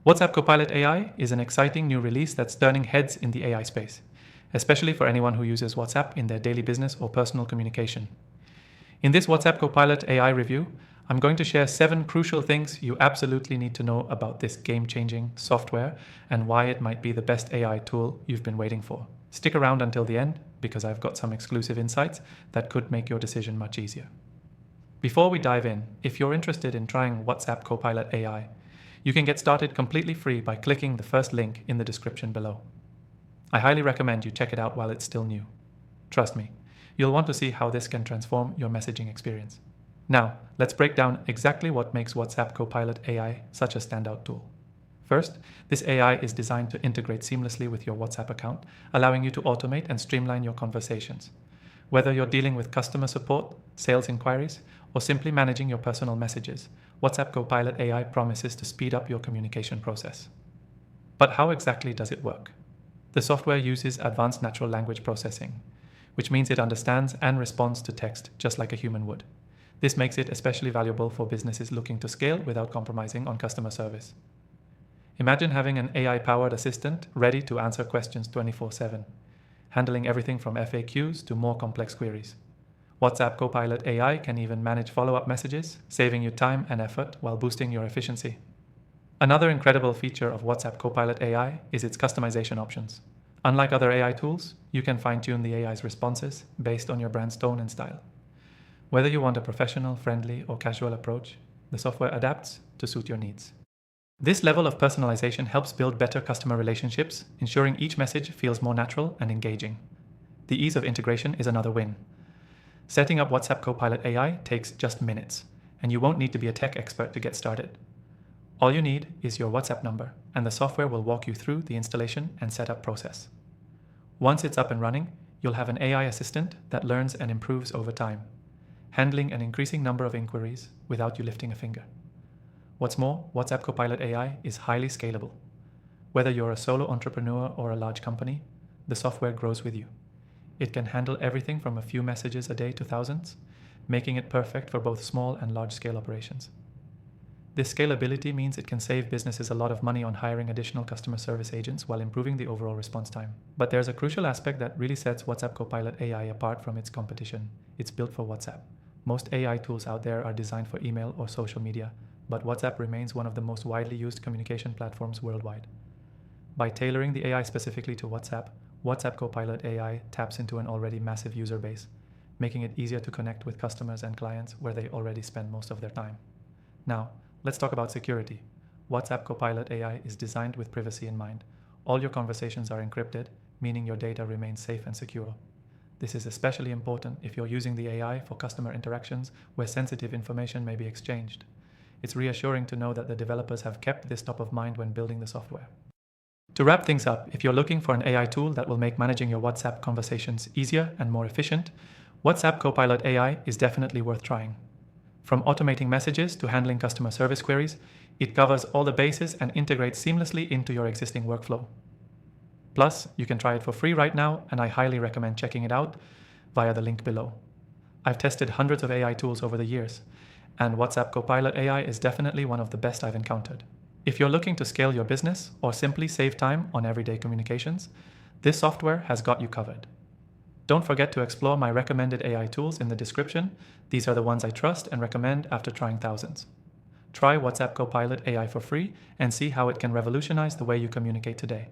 WhatsApp Copilot AI is an exciting new release that's turning heads in the AI space, especially for anyone who uses WhatsApp in their daily business or personal communication. In this WhatsApp Copilot AI review, I'm going to share 7 crucial things you absolutely need to know about this game-changing software and why it might be the best AI tool you've been waiting for. Stick around until the end because I've got some exclusive insights that could make your decision much easier. Before we dive in, if you're interested in trying WhatsApp Copilot AI, you can get started completely free by clicking the first link in the description below. I highly recommend you check it out while it's still new. Trust me, you'll want to see how this can transform your messaging experience. Now, let's break down exactly what makes WhatsApp Copilot AI such a standout tool. First, this AI is designed to integrate seamlessly with your WhatsApp account, allowing you to automate and streamline your conversations. Whether you're dealing with customer support, sales inquiries, or simply managing your personal messages, WhatsApp Copilot AI promises to speed up your communication process. But how exactly does it work? The software uses advanced natural language processing, which means it understands and responds to text just like a human would. This makes it especially valuable for businesses looking to scale without compromising on customer service. Imagine having an AI-powered assistant ready to answer questions 24/7, handling everything from FAQs to more complex queries. WhatsApp Copilot AI can even manage follow-up messages, saving you time and effort while boosting your efficiency. Another incredible feature of WhatsApp Copilot AI is its customization options. Unlike other AI tools, you can fine-tune the AI's responses based on your brand's tone and style. Whether you want a professional, friendly, or casual approach, the software adapts to suit your needs. This level of personalization helps build better customer relationships, ensuring each message feels more natural and engaging. The ease of integration is another win. Setting up WhatsApp Copilot AI takes just minutes, and you won't need to be a tech expert to get started. All you need is your WhatsApp number, and the software will walk you through the installation and setup process. Once it's up and running, you'll have an AI assistant that learns and improves over time, handling an increasing number of inquiries without you lifting a finger. What's more, WhatsApp Copilot AI is highly scalable. Whether you're a solo entrepreneur or a large company, the software grows with you. It can handle everything from a few messages a day to thousands, making it perfect for both small and large-scale operations. This scalability means it can save businesses a lot of money on hiring additional customer service agents while improving the overall response time. But there's a crucial aspect that really sets WhatsApp Copilot AI apart from its competition. It's built for WhatsApp. Most AI tools out there are designed for email or social media, but WhatsApp remains one of the most widely used communication platforms worldwide. By tailoring the AI specifically to WhatsApp, WhatsApp Copilot AI taps into an already massive user base, making it easier to connect with customers and clients where they already spend most of their time. Now, let's talk about security. WhatsApp Copilot AI is designed with privacy in mind. All your conversations are encrypted, meaning your data remains safe and secure. This is especially important if you're using the AI for customer interactions where sensitive information may be exchanged. It's reassuring to know that the developers have kept this top of mind when building the software. To wrap things up, if you're looking for an AI tool that will make managing your WhatsApp conversations easier and more efficient, WhatsApp Copilot AI is definitely worth trying. From automating messages to handling customer service queries, it covers all the bases and integrates seamlessly into your existing workflow. Plus, you can try it for free right now, and I highly recommend checking it out via the link below. I've tested hundreds of AI tools over the years, and WhatsApp Copilot AI is definitely one of the best I've encountered. If you're looking to scale your business or simply save time on everyday communications, this software has got you covered. Don't forget to explore my recommended AI tools in the description. These are the ones I trust and recommend after trying thousands. Try WhatsApp Copilot AI for free and see how it can revolutionize the way you communicate today.